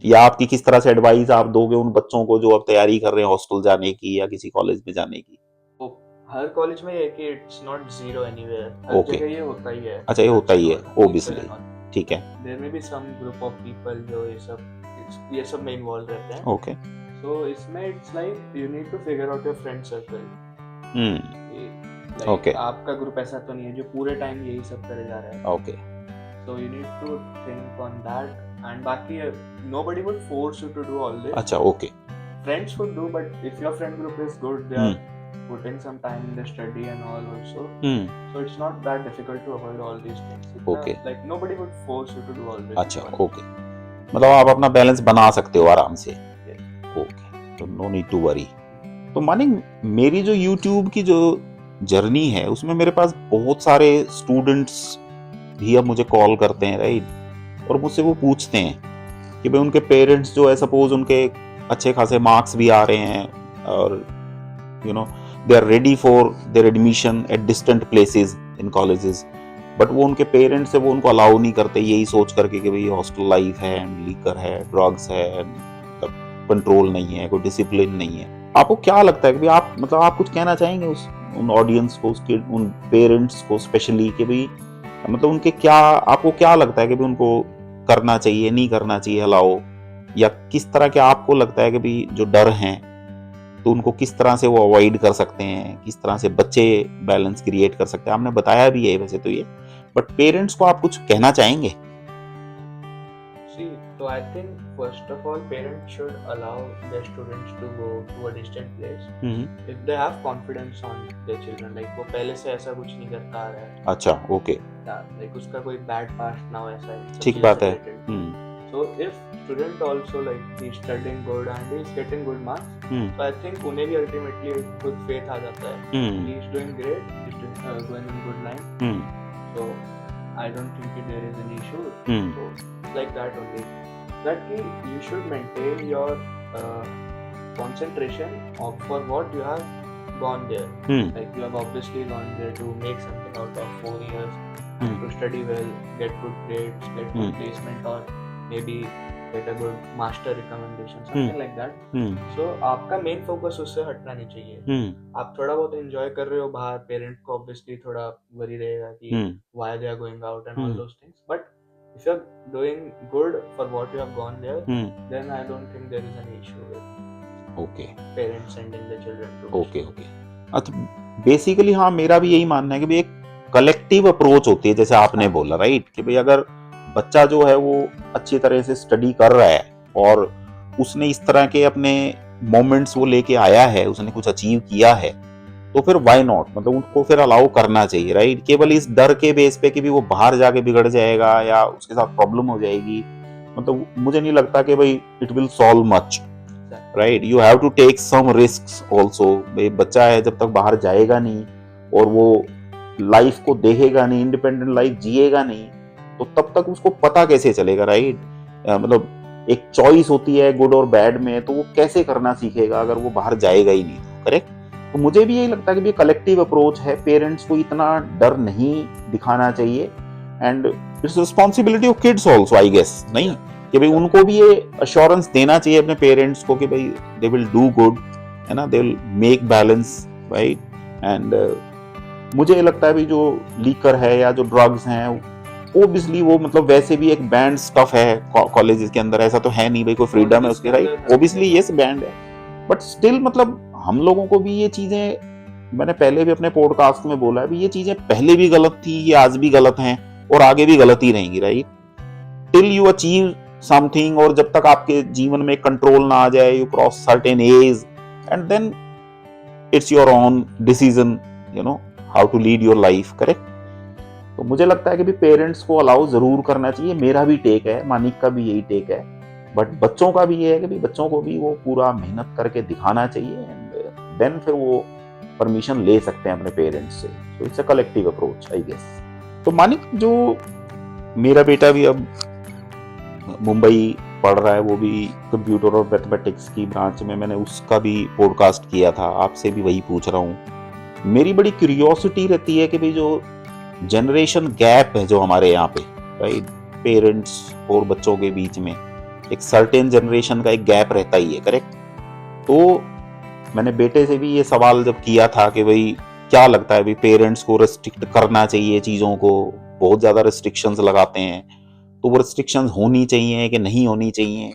[SPEAKER 2] या आपकी किस तरह से एडवाइस आप दोगे उन बच्चों को जो अब तैयारी कर रहे हैं हॉस्टल जाने की या किसी कॉलेज में जाने की? हर कॉलेज में ये कि इट्स नॉट जीरो एनीवेयर. हर जगह ये होता ही है. अच्छा, ये होता ही है, ऑब्वियसली. ठीक है. There may be some group of people जो ये सब में इन्वॉल्व रहते हैं. ओके. सो इसमें it's like you need to figure out your friend circle. Okay. आपका ग्रुप ऐसा तो नहीं है जो पूरे टाइम यही सब करे जा रहा है. Okay. So you need to think on that. And बाकी nobody would force you to do all this. अच्छा. Okay. Friends would do, but if your friend group is good, they are putting some time in the study and all also. So it's not that difficult to avoid all these things. Okay. Like nobody would force you to do all this. अच्छा. Okay. मतलब आप अपना balance बना सकते हो आराम से. Okay. तो नो नीड टू वरी. तो मानिंग मेरी जो YouTube की जो जर्नी है, उसमें मेरे पास बहुत सारे स्टूडेंट्स भी अब मुझे कॉल करते हैं, राइट? और मुझसे वो पूछते हैं कि भाई उनके पेरेंट्स जो है, सपोज उनके अच्छे खासे मार्क्स भी आ रहे हैं, और you know they are ready for their admission at distant places in colleges, but वो उनके पेरेंट्स से वो उनको अलाउ नहीं करते, यही सोच करके कि भाई हॉस्टल लाइफ है, लीकर है, ड्रग्स है, कंट्रोल नहीं है, कोई डिसिप्लिन नहीं है. आपको क्या लगता है कि भाई आप, मतलब आप कुछ कहना चाहेंगे उन ऑडियंस को, उसके उन पेरेंट्स को स्पेशली, कि भाई मतलब उनके क्या, आपको क्या लगता है कि भाई उनको करना चाहिए, नहीं करना चाहिए अलाउ, या किस तरह के आपको लगता है कि भाई जो डर हैं तो उनको किस तरह से वो अवॉइड कर सकते हैं, किस तरह से बच्चे बैलेंस क्रिएट कर सकते हैं? आपने बताया भी है वैसे तो ये, बट पेरेंट्स को आप कुछ कहना चाहेंगे? तो So I think first of all, parents should allow their students to go to a distant place if they have confidence on their children. Like वो पहले से ऐसा कुछ नहीं करता आ रहा है.
[SPEAKER 1] अच्छा, ओके,
[SPEAKER 2] Like उसका कोई bad past ना हो ऐसा सब
[SPEAKER 1] ठीक
[SPEAKER 2] चीज़ों
[SPEAKER 1] बात
[SPEAKER 2] से
[SPEAKER 1] है.
[SPEAKER 2] related. So if student also like he's studying good and he's getting good marks, so I think उन्हें भी ultimately खुद faith आ जाता है. He's doing great, he's doing, going in good line. So I don't think that there is an issue. So it's like that only. That you should maintain your concentration for what you have gone there. Like you have obviously gone there to make something out of 4 years, to study well, get good grades, get good placement, or maybe get a good master recommendation, something like that. So आपका main focus उससे हटना नहीं चाहिए. आप थोड़ा बहुत enjoy कर रहे हो बाहर, parent को obviously थोड़ा worry रहेगा कि why they are going out and all those things. But if you are doing good for what you have gone there, then I don't think there is any issue with parents sending the children to.
[SPEAKER 1] Okay. अच्छा, basically हाँ, मेरा भी यही मानना है कि भाई एक कलेक्टिव अप्रोच होती है, जैसे आपने बोला, राइट, कि भाई अगर बच्चा जो है वो अच्छी तरह से स्टडी कर रहा है और उसने इस तरह के अपने मोमेंट्स वो लेके आया है, उसने कुछ अचीव किया है, तो फिर व्हाई नॉट, मतलब उनको फिर अलाउ करना चाहिए, राइट. केवल इस डर के बेस पे कि भी वो बाहर जाके बिगड़ जाएगा या उसके साथ प्रॉब्लम हो जाएगी, मतलब मुझे नहीं लगता कि भाई it will solve much, right. You have to take some risks also. भाई बच्चा है, जब तक बाहर जाएगा नहीं और वो लाइफ को देखेगा नहीं, इंडिपेंडेंट लाइफ जिएगा नहीं, तो तब तक उसको पता कैसे चलेगा, राइट. मतलब एक चॉइस होती है गुड और बैड में, तो वो कैसे करना सीखेगा अगर वो बाहर जाएगा ही नहीं, करेक्ट. तो मुझे भी यही लगता है कि कलेक्टिव अप्रोच है, पेरेंट्स को इतना डर नहीं दिखाना चाहिए, and it's responsibility of kids also, I guess, नहीं, कि भाई उनको भी ये अश्योरेंस देना चाहिए अपने पेरेंट्स को कि भाई दे विल डू गुड, है ना, they will make balance, right. And मुझे लगता है भाई जो लीकर है या जो ड्रग्स हैं, ओब्वियसली वो मतलब वैसे भी एक बैंड स्टफ है कॉलेजेस के अंदर, ऐसा तो है नहीं भाई कोई फ्रीडम है उसकी, राइट. ओब्वियसली यस बैंड है, बट स्टिल मतलब हम लोगों को भी ये चीजें, मैंने पहले भी अपने पॉडकास्ट में बोला है भी, ये चीजें पहले भी गलत थी, ये आज भी गलत हैं और आगे भी गलत ही रहेंगी, right. Till you achieve something, और जब तक आपके जीवन में कंट्रोल ना आ जाए, you cross certain age, and then it's your own decision, you know, how to lead your life, correct. तो मुझे लगता है कि भी पेरेंट्स को अलाउ जरूर करना चाहिए. मेरा भी टेक है, मानिक का भी यही टेक है, बट बच्चों का भी ये है कि भी बच्चों को भी वो पूरा मेहनत करके दिखाना चाहिए, एंड देन फिर वो परमिशन ले सकते हैं अपने पेरेंट्स से. So it's a collective approach, I guess. तो मानिक, जो मेरा बेटा भी अब मुंबई पढ़ रहा है, वो भी कंप्यूटर और मैथमेटिक्स की ब्रांच में, मैंने उसका भी पॉडकास्ट किया था, आपसे भी वही पूछ रहा हूँ. मेरी बड़ी क्यूरियोसिटी रहती है कि भाई जो जनरेशन गैप है जो हमारे यहाँ पे, राइट, पेरेंट्स और बच्चों के बीच में एक सर्टेन जनरेशन का एक गैप रहता ही है, करेक्ट. तो मैंने बेटे से भी ये सवाल जब किया था कि भाई क्या लगता है भाई पेरेंट्स को रेस्ट्रिक्ट करना चाहिए चीज़ों को, बहुत ज़्यादा रिस्ट्रिक्शंस लगाते हैं, तो वो रिस्ट्रिक्शंस होनी चाहिए कि नहीं होनी चाहिए.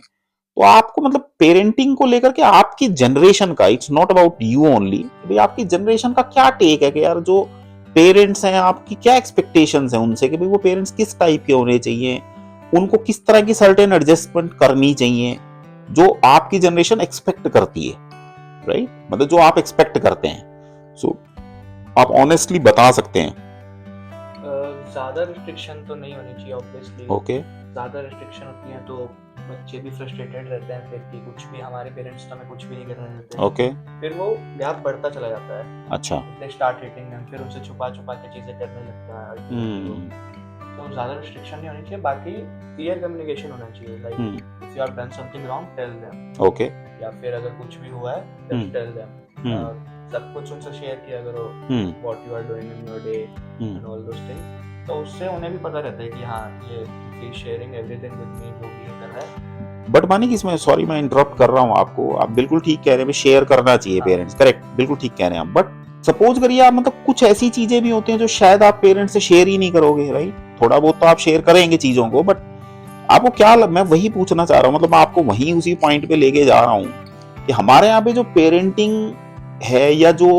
[SPEAKER 1] तो आपको मतलब पेरेंटिंग को लेकर के आपकी जनरेशन का, it's not about you only, भाई आपकी जनरेशन का क्या टेक है कि यार जो पेरेंट्स हैं, आपकी क्या एक्सपेक्टेशंस हैं उनसे कि भाई वो पेरेंट्स किस टाइप के होने चाहिए, उनको किस तरह की सर्टेन एडजस्टमेंट करनी चाहिए जो आपकी जनरेशन एक्सपेक्ट करती है, राइट, मतलब जो आप एक्सपेक्ट करते हैं. सो आप ऑनेस्टली बता सकते हैं.
[SPEAKER 2] ज्यादा रिस्ट्रिक्शन तो नहीं होनी चाहिए ऑब्वियसली.
[SPEAKER 1] ओके.
[SPEAKER 2] ज्यादा रिस्ट्रिक्शन होती है तो बच्चे भी फ्रस्ट्रेटेड रहते हैं, फिर कि कुछ भी हमारे पेरेंट्स तो हमें कुछ भी नहीं करने देते हैं.
[SPEAKER 1] ओके.
[SPEAKER 2] फिर वो गैप बढ़ता चला जाता है.
[SPEAKER 1] अच्छा.
[SPEAKER 2] दे स्टार्ट हिटिंग देम, फिर उनसे छुपा छुपा के चीजें करने लगता है. तो ज्यादा रिस्ट्रिक्शन नहीं होनी चाहिए. बाकी क्लियर कम्युनिकेशन होना चाहिए, like if you have done something wrong tell them.
[SPEAKER 1] Okay.
[SPEAKER 2] या फिर अगर कुछ भी हुआ है जस्ट टेल देम. सब कुछ उनसे शेयर किया करो, what you are doing in your day and all those things. तो उससे उन्हें भी पता रहता है कि हाँ ये ही शेयरिंग एवरीथिंग विद मी, जो भी कर रहा है.
[SPEAKER 1] बट मानिक, इसमें सॉरी मैं इंटरप्ट कर रहा हूँ आपको, आप बिल्कुल ठीक कह रहे हैं, शेयर करना चाहिए पेरेंट्स, करेक्ट, बिल्कुल ठीक कह रहे हैं आप. बट सपोज करिए आप, मतलब कुछ ऐसी चीजें भी होती हैं जो शायद आप पेरेंट्स से शेयर ही नहीं करोगे, राइट. थोड़ा बहुत तो आप शेयर करेंगे चीजों को, बट आपको क्या मैं वही पूछना चाह रहा हूँ, मतलब मैं आपको वही उसी पॉइंट पे लेके जा रहा हूँ कि हमारे यहाँ पे जो पेरेंटिंग है या जो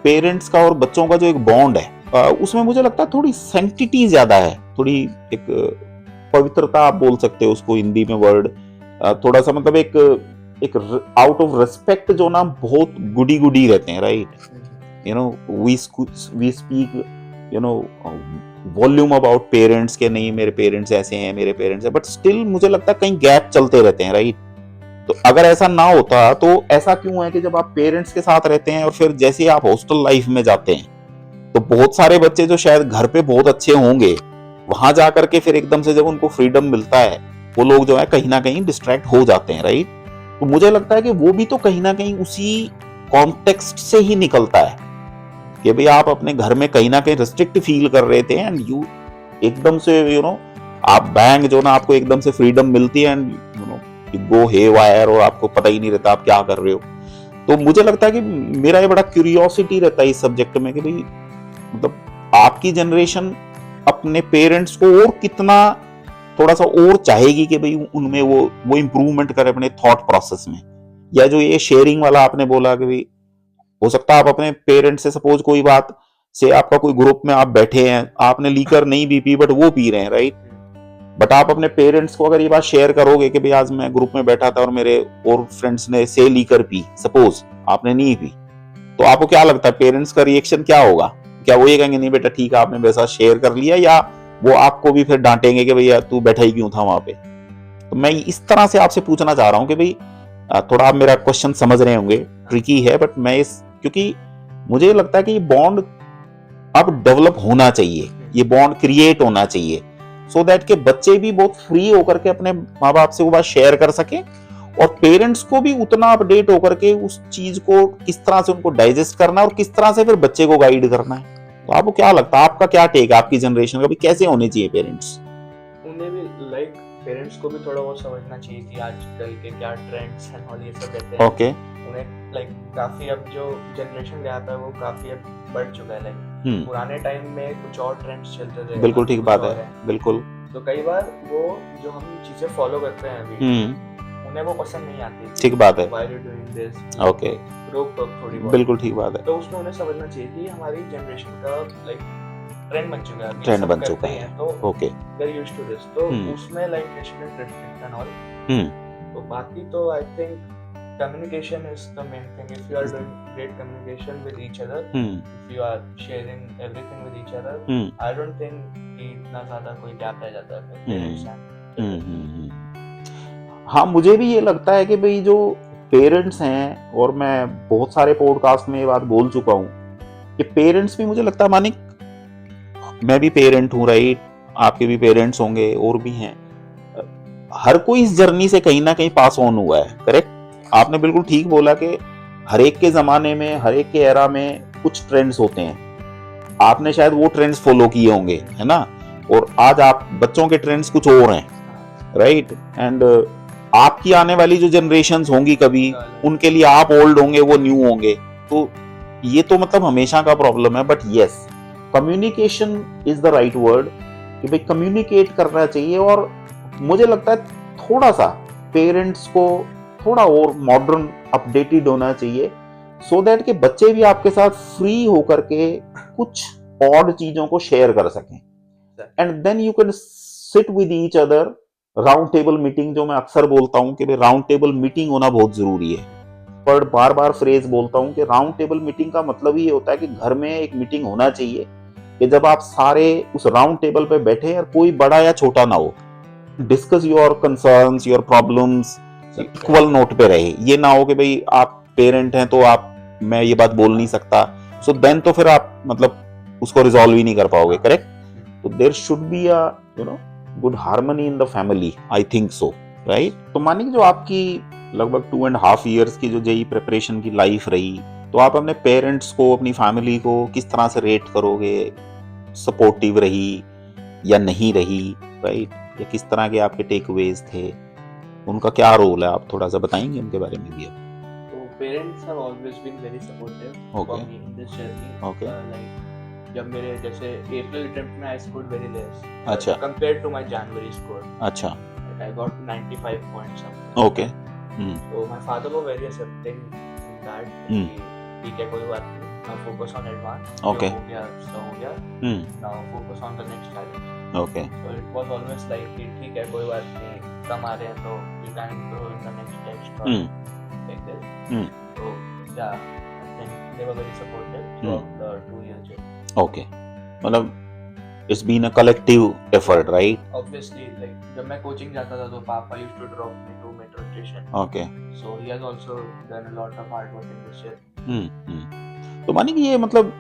[SPEAKER 1] पेरेंट्स का और बच्चों का जो एक बॉन्ड है, उसमें मुझे लगता है थोड़ी सैंक्टिटी ज्यादा है, थोड़ी एक पवित्रता आप बोल सकते हो उसको हिंदी में वर्ड, थोड़ा सा मतलब एक आउट ऑफ रिस्पेक्ट जो ना बहुत गुडी गुडी रहते हैं, right. You know we speak you know volume about parents के, नहीं मेरे पेरेंट्स ऐसे हैं, मेरे पेरेंट्स है, बट स्टिल मुझे लगता है कहीं गैप चलते रहते हैं, राइट। तो अगर ऐसा ना होता तो ऐसा क्यों है कि जब आप पेरेंट्स के साथ रहते हैं और फिर जैसे आप हॉस्टल लाइफ में जाते हैं तो बहुत सारे बच्चे जो शायद घर पे बहुत अच्छे होंगे, वहां जाकर के फिर एकदम से जब उनको फ्रीडम मिलता है वो लोग जो है कहीं ना कहीं डिस्ट्रैक्ट हो जाते हैं, राइट। तो मुझे लगता है कि वो भी तो कहीं ना कहीं उसी कॉन्टेक्स्ट से ही निकलता है कि भाई आप अपने घर में कहीं ना कहीं रिस्ट्रिक्ट फील कर रहे थे एंड यू एकदम से आप बैंग जो ना आपको एकदम से फ्रीडम मिलती है and you go haywire और आपको पता ही नहीं रहता आप क्या कर रहे हो। तो मुझे लगता है कि मेरा ये बड़ा क्यूरियोसिटी रहता है इस सब्जेक्ट में कि भाई मतलब आपकी जनरेशन अपने पेरेंट्स को और कितना थोड़ा सा और चाहेगी कि भाई उनमें वो इंप्रूवमेंट करे अपने थॉट प्रोसेस में, या जो ये शेयरिंग वाला आपने बोला कि भाई हो सकता है आप अपने पेरेंट्स से सपोज कोई बात से आपका कोई ग्रुप में आप बैठे हैं, आपने लीकर नहीं भी पी बट वो पी रहे हैं, राइट। बट आप अपने पेरेंट्स को अगर ये बात शेयर करोगे कि भाई आज मैं ग्रुप में बैठा था और मेरे और फ्रेंड्स ने से लीकर पी, सपोज आपने नहीं पी, तो आपको क्या लगता है पेरेंट्स का रिएक्शन क्या होगा? क्या वो ये कहेंगे नहीं बेटा ठीक है आपने वैसा शेयर कर लिया, या वो आपको भी फिर डांटेंगे कि भैया तू बैठा ही क्यों था वहां पे? तो मैं इस तरह से आपसे पूछना चाह रहा हूँ कि भाई थोड़ा आप मेरा क्वेश्चन समझ रहे होंगे, ट्रिकी है, बट मैं क्योंकि मुझे लगता है कि ये बॉन्ड अब डेवलप होना चाहिए, ये बॉन्ड क्रिएट होना चाहिए सो दैट के बच्चे भी बहुत फ्री होकर के अपने माँ बाप से वो बात शेयर कर सके और पेरेंट्स को भी उतना अपडेट होकर के उस चीज को किस तरह से उनको डाइजेस्ट करना है और किस तरह से फिर बच्चे को गाइड करना है। तो आपको क्या लगता है, आपका क्या टेक है आपकी जनरेशन का भी कैसे होने चाहिए पेरेंट्स?
[SPEAKER 2] उन्हें भी लाइक पेरेंट्स को भी थोड़ा बहुत समझना चाहिए कि आजकल के क्या ट्रेंड्स एंड ऑल ये सब रहते हैं।
[SPEAKER 1] ओके।
[SPEAKER 2] उन्हें लाइक काफी अब जो जनरेशन गैप है वो काफी अब बढ़ चुका है। लाइक पुराने टाइम में कुछ और ट्रेंड्स चलते थे,
[SPEAKER 1] बिल्कुल ठीक बात है, बिल्कुल।
[SPEAKER 2] तो कई बार वो जो हम चीजें फॉलो करते हैं अभी उन्हें वो पसंद नहीं आती।
[SPEAKER 1] ठीक बात है।
[SPEAKER 2] Why are you doing this?
[SPEAKER 1] Okay,
[SPEAKER 2] रोक टोक थोड़ी बहुत,
[SPEAKER 1] बिल्कुल ठीक बात है।
[SPEAKER 2] तो उसमें उन्हें समझना चाहिए कि हमारी जनरेशन का लाइक ट्रेंड बन चुका है,
[SPEAKER 1] ट्रेंड बन चुका है,
[SPEAKER 2] तो
[SPEAKER 1] okay
[SPEAKER 2] they are used to this, तो उसमें like they shouldn't restrict and all. तो बाकी तो I think communication is the main thing. If you are doing great communication with each other, if you are sharing everything with each other, I don't think कि इतना ज्यादा कोई gap रह जाता है पेरेंट्स में।
[SPEAKER 1] हाँ मुझे भी ये लगता है कि भाई जो पेरेंट्स हैं, और मैं बहुत सारे पॉडकास्ट में ये बात बोल चुका हूँ कि पेरेंट्स भी मुझे लगता है मानिक, मैं भी पेरेंट हूँ, राइट, आपके भी पेरेंट्स होंगे और भी हैं, हर कोई इस जर्नी से कहीं ना कहीं पास ऑन हुआ है, करेक्ट। आपने बिल्कुल ठीक बोला कि हर एक के जमाने में, हर एक के एरा में कुछ ट्रेंड्स होते हैं, आपने शायद वो ट्रेंड्स फॉलो किए होंगे, है ना, और आज आप बच्चों के ट्रेंड्स कुछ और हैं, राइट। एंड आपकी आने वाली जो जनरेशंस होंगी कभी, उनके लिए आप ओल्ड होंगे, वो न्यू होंगे, तो ये तो मतलब हमेशा का प्रॉब्लम है। But yes, communication is the right word कि भाई कम्युनिकेट करना चाहिए, और मुझे लगता है थोड़ा सा पेरेंट्स को थोड़ा और मॉडर्न अपडेटेड होना चाहिए सो दैट के बच्चे भी आपके साथ फ्री होकर के कुछ ऑड चीजों को शेयर कर सकें, and then you can sit with each other. Round table meeting जो मैं अक्सर बोलता हूं कि राउंड टेबल मीटिंग होना बहुत जरूरी है, पर बार बार फ्रेज बोलता हूं कि राउंड टेबल मीटिंग का मतलब ही होता है कि घर में एक मीटिंग होना चाहिए कि जब आप सारे उस राउंड टेबल पे बैठे और कोई बड़ा या छोटा ना हो, discuss your concerns, your problems equal note पे रहे। ये ना हो कि भाई आप पेरेंट हैं तो आप, मैं ये बात बोल नहीं सकता, सो देन तो फिर आप मतलब उसको रिजॉल्व ही नहीं कर पाओगे, करेक्ट। तो there should be a good harmony in the family, I think so, right. तो मानिए जो आपकी लगभग 2.5 years की जो जेई प्रिपरेशन की लाइफ रही, तो आप अपने पेरेंट्स को, अपनी फैमिली को किस तरह से रेट करोगे? सपोर्टिव रही या नहीं रही, राइट, या किस तरह के आपके टेकअवेज थे, उनका क्या रोल है, आप थोड़ा सा बताएंगे उनके बारे में भी?
[SPEAKER 2] तो parents have always been very supportive for me in this journey. Like जब मेरे जैसे अप्रैल अटेम्प्ट में आई स्कोर्ड वेरी लेस,
[SPEAKER 1] अच्छा,
[SPEAKER 2] compared to my January score,
[SPEAKER 1] अच्छा,
[SPEAKER 2] I got 95 points something,
[SPEAKER 1] okay.
[SPEAKER 2] तो my father were very accepting that, ठीक है कोई बात नहीं, now focus on advanced,
[SPEAKER 1] Okay.
[SPEAKER 2] ये हो गया so हो गया, now focus on the next challenge.
[SPEAKER 1] Okay.
[SPEAKER 2] So it was always like कि ठीक है कोई बात नहीं, कम आ रहे हैं तो you can grow in the next test or like this. So yeah, I think they were very supportive throughout the 2 years journey.
[SPEAKER 1] Okay. मतलब it's been a collective effort, right?
[SPEAKER 2] Obviously, like जब मैं coaching जाता था तो पापा used to drop me to metro station.
[SPEAKER 1] Okay.
[SPEAKER 2] So he has also done a lot of hard work in this year.
[SPEAKER 1] तो मानी कि ये मतलब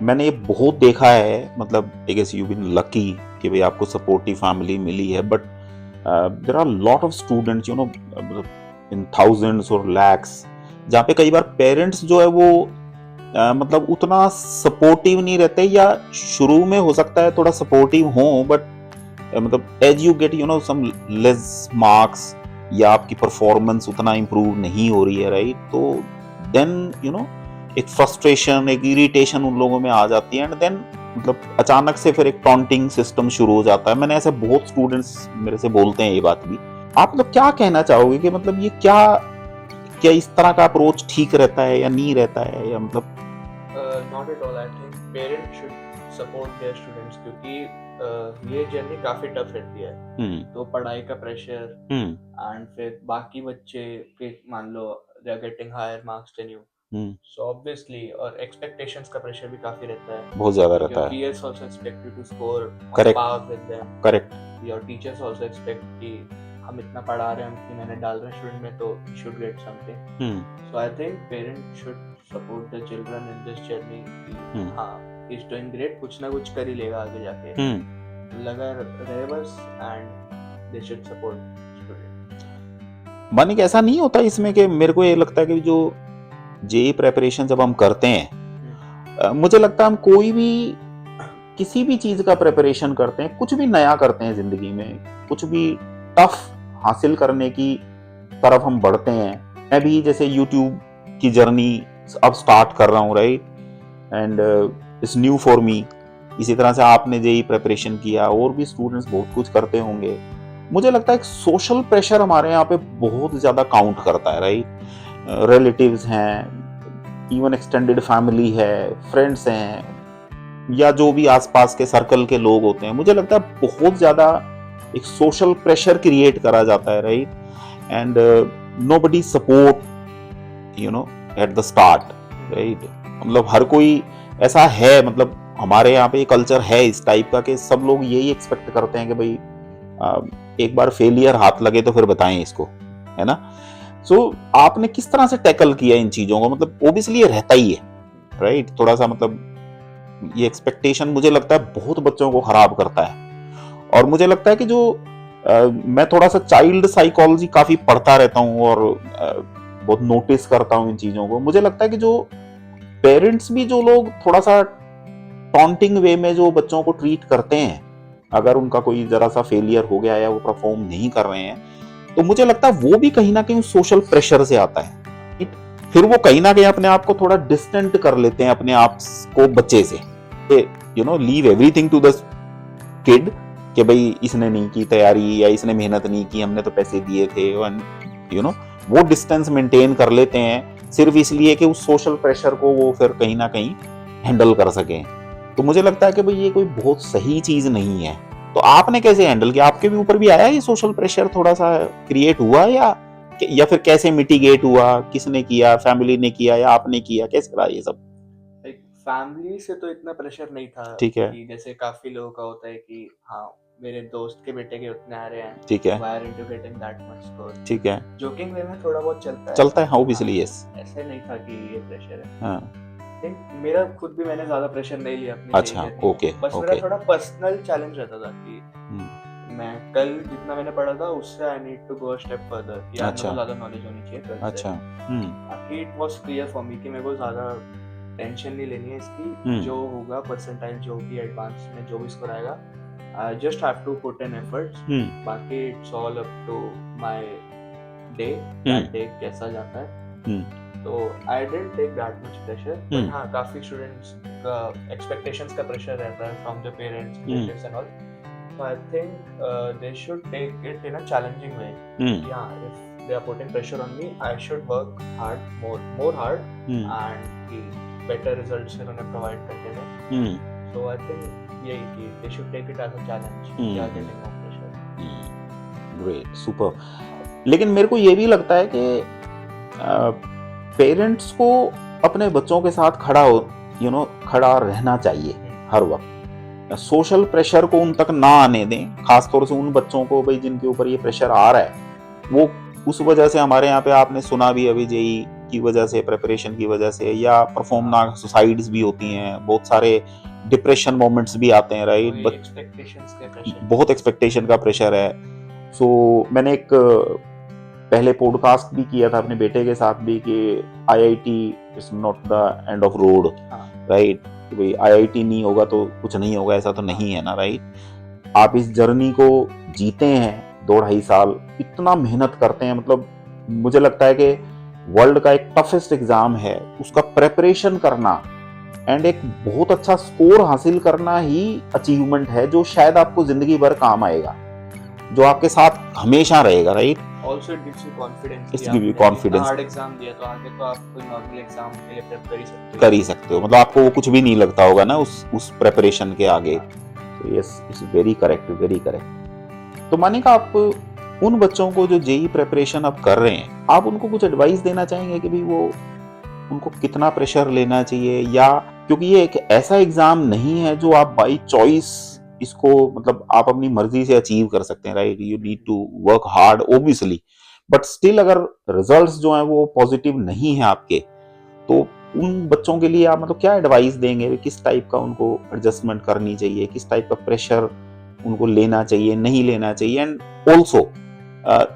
[SPEAKER 1] मैंने ये बहुत देखा है, मतलब I guess you been lucky कि भाई आपको सपोर्टिव फैमिली मिली है, but there are lot of students you know in thousands और लैक्स जहाँ पे कई बार पेरेंट्स जो है वो मतलब उतना सपोर्टिव नहीं रहते, या शुरू में हो सकता है थोड़ा सपोर्टिव हो, बट मतलब as you get you know some less marks या आपकी परफॉर्मेंस उतना इम्प्रूव नहीं हो रही है, राइट? तो देन यू नो एक फ्रस्ट्रेशन, एक इरिटेशन उन लोगों में आ जाती है, एंड देन मतलब अचानक से फिर एक टॉन्टिंग सिस्टम शुरू हो जाता है। मैंने ऐसे बहुत स्टूडेंट्स मेरे से बोलते हैं ये बात भी। आप मतलब क्या कहना चाहोगे कि मतलब ये क्या इस तरह का अप्रोच ठीक रहता है या नहीं रहता है, या मतलब
[SPEAKER 2] not at all. I think parents should support their students, क्योंकि ये जर्नी काफी टफ रहती है। तो पढ़ाई का प्रेशर एंड फिर बाकी बच्चे के मान लो they are getting higher marks than you, so obviously, और एक्सपेक्टेशंस का प्रेशर भी काफी रहता है,
[SPEAKER 1] बहुत ज्यादा रहता है।
[SPEAKER 2] Peers also expect you to score
[SPEAKER 1] Correct.
[SPEAKER 2] Par with them,
[SPEAKER 1] correct.
[SPEAKER 2] Your teachers also expect कि हम इतना पढ़ा रहे हैं, कि मैंने डाल रहे हैं स्टूडेंट में तो should get something. So I think parents should support the children in this journey. हाँ, इज डूइंग ग्रेट, कुछ ना कुछ कर ही लेगा आगे जाके, लगा रहे बस, and they should support student.
[SPEAKER 1] Manik ऐसा नहीं होता इसमें कि मेरे को ये लगता है कि जो जेई प्रेपरेशन जब हम करते हैं, मुझे लगता है हम कोई भी किसी भी चीज का प्रेपरेशन करते हैं, कुछ भी नया करते हैं जिंदगी में, कुछ भी टफ हासिल करने की तरफ हम बढ़ते हैं। मैं भी जैसे यूट्यूब की जर्नी अब स्टार्ट कर रहा हूँ, right, and it's new for me. इसी तरह से आपने जेई प्रेपरेशन किया, और भी स्टूडेंट्स बहुत कुछ करते होंगे। मुझे लगता है सोशल प्रेशर हमारे यहाँ पे बहुत ज्यादा काउंट करता है, राइट? रिलेटिव्स हैं, इवन एक्सटेंडेड फैमिली है, फ्रेंड्स हैं, या जो भी आसपास के सर्कल के लोग होते हैं, मुझे लगता है बहुत ज्यादा एक सोशल प्रेशर क्रिएट करा जाता है, right? And nobody support you know at the start, right? मतलब हर कोई ऐसा है, मतलब हमारे यहाँ पे कल्चर है इस टाइप का कि सब लोग यही एक्सपेक्ट करते हैं कि भाई एक बार फेलियर हाथ लगे तो फिर बताएं इसको, है ना? सो आपने किस तरह से टैकल किया इन चीजों को? मतलब ओबियसली ये रहता ही है, राइट? थोड़ा सा मतलब ये एक्सपेक्टेशन मुझे लगता है बहुत बच्चों को खराब करता है, और मुझे लगता है कि जो मैं थोड़ा सा चाइल्ड साइकोलॉजी काफी पढ़ता रहता हूँ और बहुत नोटिस करता हूँ इन चीजों को। मुझे लगता है कि जो पेरेंट्स भी, जो लोग थोड़ा सा टॉन्टिंग वे में जो बच्चों को ट्रीट करते हैं, अगर उनका कोई जरा सा फेलियर हो गया या वो परफॉर्म नहीं कर रहे हैं, तो मुझे लगता है वो भी कहीं ना कहीं सोशल प्रेशर से आता है। फिर वो कहीं ना कहीं अपने आप को थोड़ा डिस्टेंट कर लेते हैं अपने आप को बच्चे से, you know, leave everything to the kid, कि भाई इसने नहीं की तैयारी या इसने मेहनत नहीं की, हमने तो पैसे दिए थे, यू नो, वो डिस्टेंस मेंटेन कर लेते हैं सिर्फ इसलिए कि उस सोशल प्रेशर को वो फिर कहीं ना कहीं हैंडल कर सकें। तो मुझे लगता है कि भाई ये कोई बहुत सही चीज नहीं है। तो आपने कैसे हैंडल किया? आपके भी ऊपर भी आया ये सोशल प्रेशर, थोड़ा सा क्रिएट हुआ, या फिर कैसे मिटिगेट हुआ? किसने किया? फैमिली ने किया या आपने किया? कैसे रहा ये सब?
[SPEAKER 2] फैमिली से तो इतना प्रेशर नहीं था,
[SPEAKER 1] ठीक है,
[SPEAKER 2] कि जैसे काफी लोगों का होता है कि हाँ मेरे दोस्त के बेटे के उतने आ रहे हैं,
[SPEAKER 1] ठीक है,
[SPEAKER 2] why aren't you getting that much score?
[SPEAKER 1] ठीक है,
[SPEAKER 2] जोकिंग वे में थोड़ा बहुत चलता है,
[SPEAKER 1] ऑब्वियसली, यस।
[SPEAKER 2] ऐसे नहीं था कि ये प्रेशर है।
[SPEAKER 1] हाँ,
[SPEAKER 2] मेरा खुद भी, मैंने ज्यादा प्रेशर नहीं लिया अपनी
[SPEAKER 1] अच्छा, ओके,
[SPEAKER 2] बस मेरा थोड़ा पर्सनल चैलेंज रहता था कि मैं कल जितना मैंने पढ़ा था उससे I need to go a step further, कि मेरे को ज्यादा नॉलेज होनी चाहिए कल से।
[SPEAKER 1] अच्छा,
[SPEAKER 2] बाकी it was clear for me कि मेरे को ज्यादा टेंशन नहीं लेनी है इसकी, जो होगा परसेंटाइल जो भी एडवांस में जो भी स्कोर आएगा, I just have to put in efforts, बाकी it's all up to my day, that day कैसा जाता है। तो I didn't take that much pressure, but हाँ काफी स्टूडेंट्स का एक्सपेक्टेशंस का प्रेशर रहता है from the parents, relatives and all. So I think they should take it in a challenging way. Yeah, if they are putting pressure on me, I should work hard, more hard, and कि better results फिर उन्हें provide करके दें. So I think यही कि they should take it as a challenge. They are getting more pressure.
[SPEAKER 1] Great, super. लेकिन मेरे को ये भी लगता है कि पेरेंट्स को अपने बच्चों के साथ खड़ा रहना चाहिए हर वक्त. सोशल प्रेशर को उन तक ना आने दें, खासतौर से उन बच्चों को भाई जिनके ऊपर ये प्रेशर आ रहा है. वो उस वजह से हमारे यहाँ पे आपने सुना भी अभी जेई की वजह से, प्रिपरेशन की वजह से, या परफॉर्म ना सुसाइड्स भी होती हैं, बहुत सारे डिप्रेशन मोमेंट्स भी आते हैं, राइट. बहुत एक्सपेक्टेशन का प्रेशर है. सो मैंने एक पहले पॉडकास्ट भी किया था अपने बेटे के साथ भी कि IIT is not the end of road, right. भाई IIT नहीं होगा तो कुछ नहीं होगा, ऐसा तो नहीं है ना, राइट. आप इस जर्नी को जीते हैं 2-2.5 साल, इतना मेहनत करते हैं. मतलब मुझे लगता है कि वर्ल्ड का एक टफेस्ट एग्जाम है, उसका प्रेपरेशन करना एंड एक बहुत अच्छा स्कोर हासिल करना ही अचीवमेंट है, जो शायद आपको जिंदगी भर काम आएगा, जो आपके साथ हमेशा रहेगा, right.
[SPEAKER 2] Also it gives you confidence.
[SPEAKER 1] It gives you confidence.
[SPEAKER 2] Hard exam दिया तो आगे तो आप कोई नॉर्मल एग्जाम के लिए प्रेप
[SPEAKER 1] कर ही सकते हो. मतलब आपको वो कुछ भी नहीं लगता होगा ना उस प्रेपरेशन के आगे. तो yes, it's very correct, very correct. तो मानिका, आप उन बच्चों को जो जेई प्रेपरेशन अब कर रहे हैं, आप उनको कुछ एडवाइस देना चाहेंगे कि भाई वो उनको कितना प्रेशर लेना चाहिए, या क्योंकि ये एक ऐसा एग्जाम नहीं है जो आप बाई चॉइस इसको मतलब आप अपनी मर्जी से अचीव कर सकते हैं, right. You need to work hard obviously, but still अगर रिजल्ट्स जो हैं वो पॉजिटिव नहीं है आपके, तो उन बच्चों के लिए आप मतलब क्या एडवाइस देंगे, किस टाइप का उनको एडजस्टमेंट करनी चाहिए, किस टाइप का प्रेशर उनको लेना चाहिए, नहीं लेना चाहिए. एंड ऑल्सो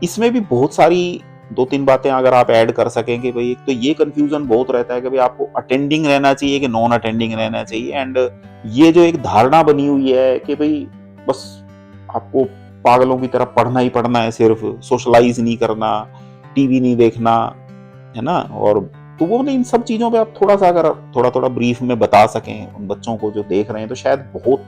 [SPEAKER 1] इसमें भी बहुत सारी 2-3 बातें अगर आप ऐड कर सकें कि भाई, तो ये कंफ्यूजन बहुत रहता है कि भाई आपको अटेंडिंग रहना चाहिए कि नॉन अटेंडिंग रहना चाहिए. एंड ये जो एक धारणा बनी हुई है कि भाई बस आपको पागलों की तरह पढ़ना ही पढ़ना है, सिर्फ सोशलाइज नहीं करना, टीवी नहीं देखना, है ना. और तो वो इन सब चीजों पे आप थोड़ा सा अगर थोड़ा ब्रीफ में बता सकें उन बच्चों को जो देख रहे हैं, तो शायद बहुत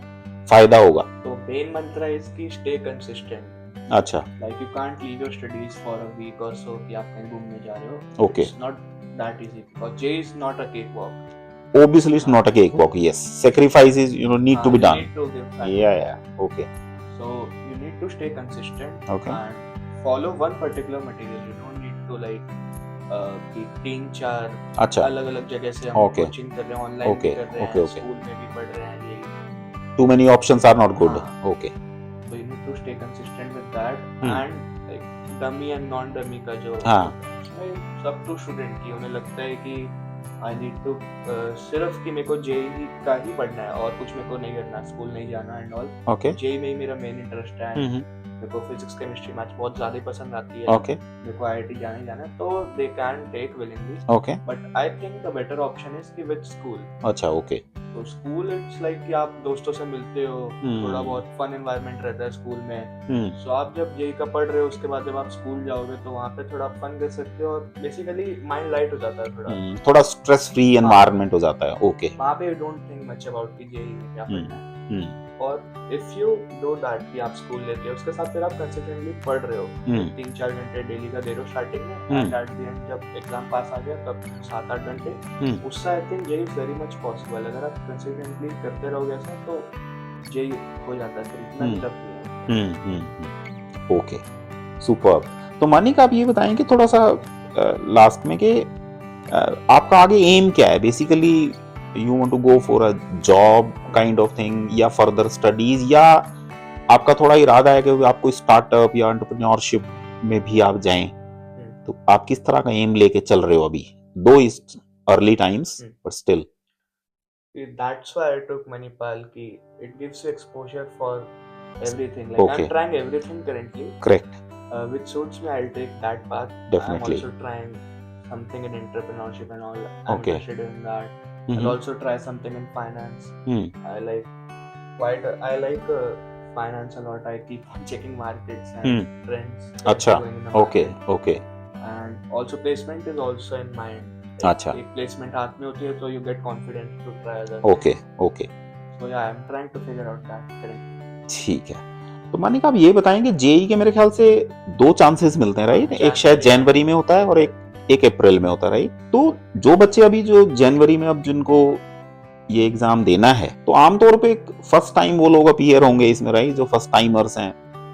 [SPEAKER 1] फायदा होगा.
[SPEAKER 2] तो मेन मंत्र है इसकी स्टे कंसिस्टेंट.
[SPEAKER 1] अच्छा.
[SPEAKER 2] Like you can't leave your studies for a week और सो कि आप कहीं घूमने जा रहे हो.
[SPEAKER 1] Okay.
[SPEAKER 2] It's not that easy because JEE is not a cake walk.
[SPEAKER 1] Obviously it's not a cakewalk. Yes, sacrifices need to be done.
[SPEAKER 2] Need to give time.
[SPEAKER 1] Yeah. Okay.
[SPEAKER 2] So you need to stay consistent.
[SPEAKER 1] Okay.
[SPEAKER 2] And follow one particular material. You don't need to like कि 3-4
[SPEAKER 1] अच्छा
[SPEAKER 2] अलग-अलग जगह से हम coaching कर रहे हैं, online कर रहे हैं, स्कूल में भी पढ़ रहे हैं. ये
[SPEAKER 1] too many options are not good. Okay.
[SPEAKER 2] So you need to stay consistent with that. And like dummy and non dummy का जो सब टू स्टूडेंट की उन्हें लगता है कि आई नीड टू सिर्फ कि मेरे को जेई का ही पढ़ना है और कुछ मेरे को नहीं करना, स्कूल नहीं जाना एंड ऑल.
[SPEAKER 1] ओके.
[SPEAKER 2] जेई में ही मेरा मेन इंटरेस्ट है. मेरे को फिजिक्स केमिस्ट्री मैथ्स बहुत ज्यादा पसंद आती है.
[SPEAKER 1] ओके.
[SPEAKER 2] मेरे को IIT जाना है, तो they can take willingly.
[SPEAKER 1] Okay.
[SPEAKER 2] But I think the better option is कि विद स्कूल.
[SPEAKER 1] अच्छा. ओके.
[SPEAKER 2] तो स्कूल इट्स लाइक कि आप दोस्तों से मिलते हो, थोड़ा बहुत फन एनवायरनमेंट रहता है स्कूल में. सो आप जब जेई का पढ़ रहे हो, उसके बाद जब आप स्कूल जाओगे तो वहाँ पे थोड़ा फन कर सकते हो और बेसिकली माइंड लाइट हो जाता है, थोड़ा
[SPEAKER 1] स्ट्रेस फ्री एनवायरनमेंट हो जाता है. ओके.
[SPEAKER 2] वहाँ पे you don't think much about कि जेई में क्या पढ़ना है. और इफ यू डू दैट कि आप स्कूल लेते हो, उसके साथ फिर आप कंसिस्टेंटली पढ़ रहे हो, 3-4 घंटे डेली का दे रहे हो स्टार्टिंग में, एंड एट द एंड जब एग्जाम पास आ गया तब 7-8 घंटे, उससे I think JEE is very much possible. अगर आप कंसिस्टेंटली करते रहोगे ऐसा तो जेई हो जाता है. फिर इतना टफ नहीं है.
[SPEAKER 1] Okay, super. तो मानिका, आप ये बताएं कि थोड़ा सा लास्ट में कि आपका आगे एम क्या है basically. You want to go for a job kind of thing या further studies, या आपका थोड़ा इरादा है कि आप कोई स्टार्टअप या एंटरप्रेन्योरशिप में भी आप जाएं, तो आप किस तरह का एम लेके चल रहे हो अभी? दो is early times but still.
[SPEAKER 2] That's why I took Manipal कि it gives you exposure for everything. Like I'm trying everything currently.
[SPEAKER 1] Correct.
[SPEAKER 2] Which suits me, I'll take that path.
[SPEAKER 1] Definitely.
[SPEAKER 2] I'm also trying something in entrepreneurship and all. I'm interested in that. I'll also try something in finance. I like finance a lot. I keep on checking markets and trends.
[SPEAKER 1] अच्छा. Okay.
[SPEAKER 2] And also placement is also in mind.
[SPEAKER 1] अच्छा.
[SPEAKER 2] एक placement हाथ में होती है तो you get confident to try other.
[SPEAKER 1] Okay.
[SPEAKER 2] So yeah, I'm trying to figure out that currently.
[SPEAKER 1] ठीक है. तो मानिक आप ये बताएंगे जेई के मेरे ख्याल से 2 चांसेस मिलते हैं राइट, एक शायद जनवरी में होता है और एक अप्रैल में होता है राइट। तो जो बच्चे अभी जो जनवरी में अब जिनको ये एग्जाम देना है, तो आमतौर पे फर्स्ट टाइम वो लोग अपीयर होंगे इसमें राइट, जो फर्स्ट टाइमर्स हैं,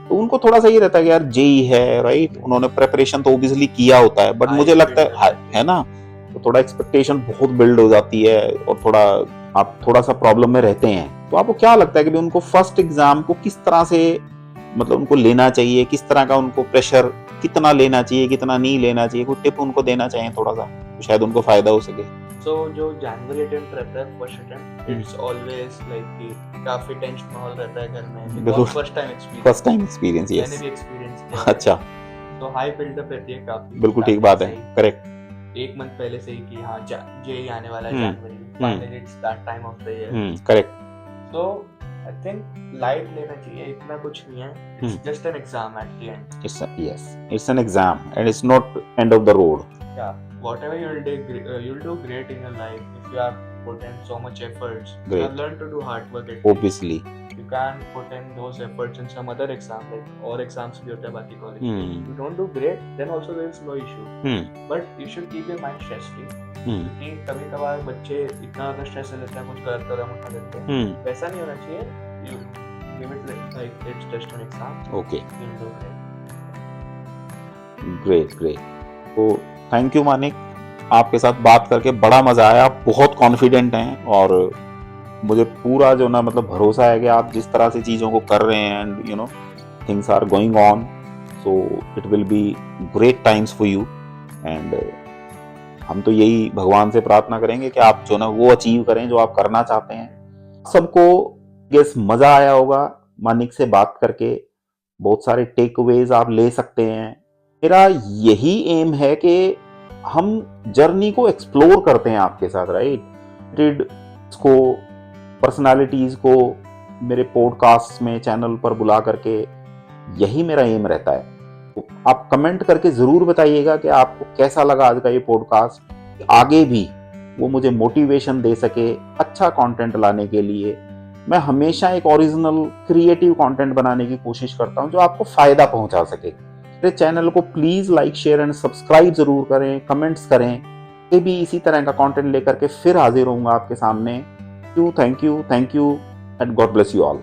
[SPEAKER 1] तो उनको थोड़ा सा ये रहता है कि यार जेई है राइट, उन्होंने प्रेपरेशन तो ओब्वियसली किया होता है, बट मुझे लगता है ना, तो थोड़ा एक्सपेक्टेशन बहुत बिल्ड हो जाती है और थोड़ा आप थोड़ा सा प्रॉब्लम में रहते हैं। तो आपको क्या लगता है कि उनको फर्स्ट एग्जाम को किस तरह से मतलब उनको लेना चाहिए, किस तरह का उनको प्रेशर कितना लेना चाहिए, कितना नहीं लेना चाहिए, कोई टिप उनको देना चाहिए थोड़ा सा, तो शायद उनको फायदा हो सके।
[SPEAKER 2] सो जो जनवरी अटेम्प्ट रहता है first attempt, it's always like काफी टेंस माहौल रहता है घर में, because first time experience
[SPEAKER 1] yes,
[SPEAKER 2] मैंने भी एक्सपीरियंस किया।
[SPEAKER 1] अच्छा,
[SPEAKER 2] तो हाई बिल्डअप रहती है काफी,
[SPEAKER 1] बिल्कुल ठीक बात है, करेक्ट।
[SPEAKER 2] एक मंथ पहले से ही कि हाँ जेई आने वाला है जनवरी में, finally it's that time of the year,
[SPEAKER 1] correct.
[SPEAKER 2] So I think light लेना चाहिए, इतना कुछ नहीं है, it's just an exam eight the and.
[SPEAKER 1] It's an exam and it's not end of the road.
[SPEAKER 2] Yeah, whatever you'll do great in your life if you have put in so much efforts. You
[SPEAKER 1] Great.
[SPEAKER 2] have learned to do hard work.
[SPEAKER 1] Obviously.
[SPEAKER 2] You can put in those efforts in some other exam, like और exams भी होते हैं बाकी college में. You don't do great, then also there is no issue. But you should keep your mind stress free. क्योंकि कभी कभार बच्चे इतना ज़्यादा स्ट्रेस ले लेते हैं, कुछ गलत कदम उठा लेते हैं, वैसा नहीं होना चाहिए. You give it like it's just an exam.
[SPEAKER 1] Okay.
[SPEAKER 2] You'll do great.
[SPEAKER 1] Great. तो थैंक यू मानिक, आपके साथ बात करके बड़ा मजा आया, बहुत कॉन्फिडेंट हैं और मुझे पूरा जो ना मतलब भरोसा है कि आप जिस तरह से चीज़ों को कर रहे हैं and you know things are going on, so it will be great times for you. And हम तो यही भगवान से प्रार्थना करेंगे कि आप जो ना वो अचीव करें जो आप करना चाहते हैं। सबको गेस मजा आया होगा मानिक से बात करके, बहुत सारे टेक अवेज आप ले सकते हैं। मेरा यही एम है कि हम जर्नी को एक्सप्लोर करते हैं आपके साथ राइट, को पर्सनालिटीज को मेरे पॉडकास्ट में चैनल पर बुला करके, यही मेरा एम रहता है। तो आप कमेंट करके जरूर बताइएगा कि आपको कैसा लगा आज का ये पॉडकास्ट, आगे भी वो मुझे मोटिवेशन दे सके अच्छा कंटेंट लाने के लिए। मैं हमेशा एक ओरिजिनल क्रिएटिव कंटेंट बनाने की कोशिश करता हूं जो आपको फायदा पहुंचा सके। मेरे चैनल को please like share and subscribe जरूर करें, कमेंट्स करें। ये भी इसी तरह का कंटेंट लेकर के फिर हाजिर होऊंगा आपके सामने। Thank you and God bless you all.